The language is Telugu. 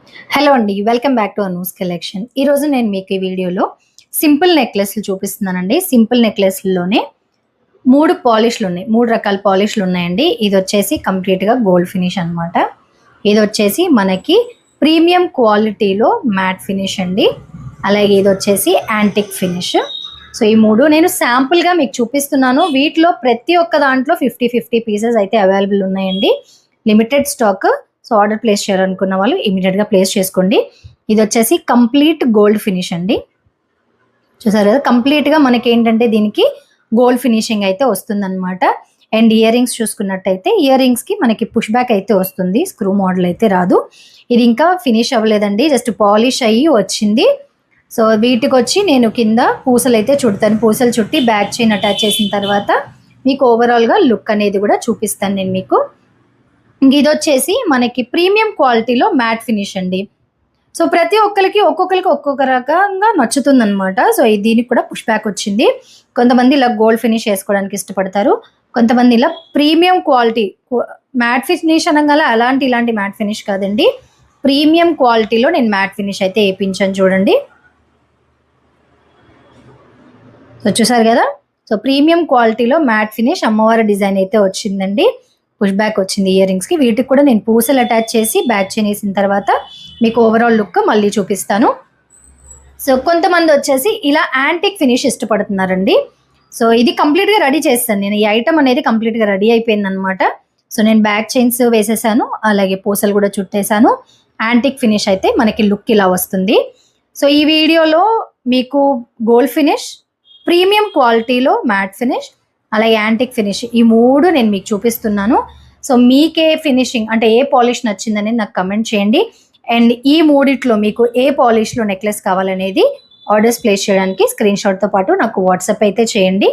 హలో అండి. Welcome back to Anu's collection. ఈరోజు నేను మీకు ఈ వీడియోలో సింపుల్ నెక్లెస్‌లు చూపిస్తున్నానండి. సింపుల్ నెక్లెస్‌ల్లోనే 3 పాలిష్‌లున్నాయి. 3 రకాల పాలిష్‌లున్నాయండి. ఇదొచ్చేసి కంప్లీట్‌గా గోల్డ్ ఫినిష్ అనమాట. ఇదొచ్చేసి మనకి ప్రీమియం క్వాలిటీలో మ్యాట్ ఫినిష్ అండి. అలాగే ఇదొచ్చేసి యాంటిక్ ఫినిష్. సో, ఈ 3 నేను శాంపుల్‌గా మీకు చూపిస్తున్నాను. వీటిలో ప్రతి ఒక్క దాంట్లో 50 పీసెస్ అయితే అవైలబుల్ ఉన్నాయండి. Limited stock. So, order place చేయాలనుకున్న వాళ్ళు ఇమీడియట్‌గా ప్లేస్ చేసుకోండి. ఇదొచ్చేసి కంప్లీట్ గోల్డ్ ఫినిష్ అండి. చూసారు కదా! కంప్లీట్‌గా మనకేంటంటే దీనికి గోల్డ్ ఫినిషింగ్ అయితే వస్తుందనమాట. అండ్ ఇయర్ రింగ్స్ చూసుకున్నట్టయితే ఇయర్ రింగ్స్‌కి మనకి పుష్ బ్యాక్ అయితే వస్తుంది. స్క్రూ మోడల్ అయితే రాదు. ఇది ఇంకా ఫినిష్ అవ్వలేదండి. జస్ట్ పాలిష్ అయ్యి వచ్చింది. సో, వీటికొచ్చి నేను కింద పూసలైతే చుడతాను. పూసలు చుట్టి బ్యాక్ చైన్ అటాచ్ చేసిన తర్వాత మీకు ఓవరాల్‌గా లుక్ అనేది కూడా చూపిస్తాను నేను మీకు. ఇదొచ్చేసి మనకి ప్రీమియం క్వాలిటీలో మ్యాట్ ఫినిష్ అండి. సో, ప్రతి ఒక్కరికి ఒక్కొక్క రకంగా నచ్చుతుందనమాట. సో, దీనికి కూడా పుష్ బ్యాక్ వచ్చింది. కొంతమంది ఇలా గోల్డ్ ఫినిష్ వేసుకోవడానికి ఇష్టపడతారు. కొంతమంది ఇలా ప్రీమియం క్వాలిటీ మ్యాట్ ఫినిష్ అనంగానే ఇలాంటి మ్యాట్ ఫినిష్ కాదండి. ప్రీమియం క్వాలిటీలో నేను మ్యాట్ ఫినిష్ అయితే ఏపించాను చూడండి. సో, చూసారు కదా! సో, ప్రీమియం క్వాలిటీలో మ్యాట్ ఫినిష్ అమ్మవారి డిజైన్ అయితే వచ్చిందండి. పుష్ బ్యాక్ వచ్చింది ఇయర్ రింగ్స్‌కి. వీటికి కూడా నేను పూసలు అటాచ్ చేసి బ్యాక్ చైన్ వేసిన తర్వాత మీకు ఓవరాల్ లుక్ మళ్ళీ చూపిస్తాను. సో, కొంతమంది వచ్చేసి ఇలా యాంటిక్ ఫినిష్ ఇష్టపడుతున్నారండి. సో, ఇది కంప్లీట్‌గా రెడీ చేస్తాను నేను. ఈ ఐటమ్ అనేది కంప్లీట్‌గా రెడీ అయిపోయిందనమాట. సో, నేను బ్యాక్ చైన్స్ వేసేసాను. అలాగే పూసలు కూడా చుట్టేసాను. యాంటిక్ ఫినిష్ అయితే మనకి లుక్ ఇలా వస్తుంది. సో, ఈ వీడియోలో మీకు గోల్డ్ ఫినిష్, ప్రీమియం క్వాలిటీలో మ్యాట్ ఫినిష్, అలాగే యాంటిక్ ఫినిష్ ఈ 3 నేను మీకు చూపిస్తున్నాను. సో, మీకే ఫినిషింగ్ అంటే ఏ పాలిష్ నచ్చిందనేది నాకు కమెంట్ చేయండి. అండ్ ఈ మూడిట్లో మీకు ఏ పాలిష్‌లో నెక్లెస్ కావాలనేది ఆర్డర్స్ ప్లేస్ చేయడానికి స్క్రీన్‌షాట్‌తో పాటు నాకు వాట్సాప్ అయితే చేయండి.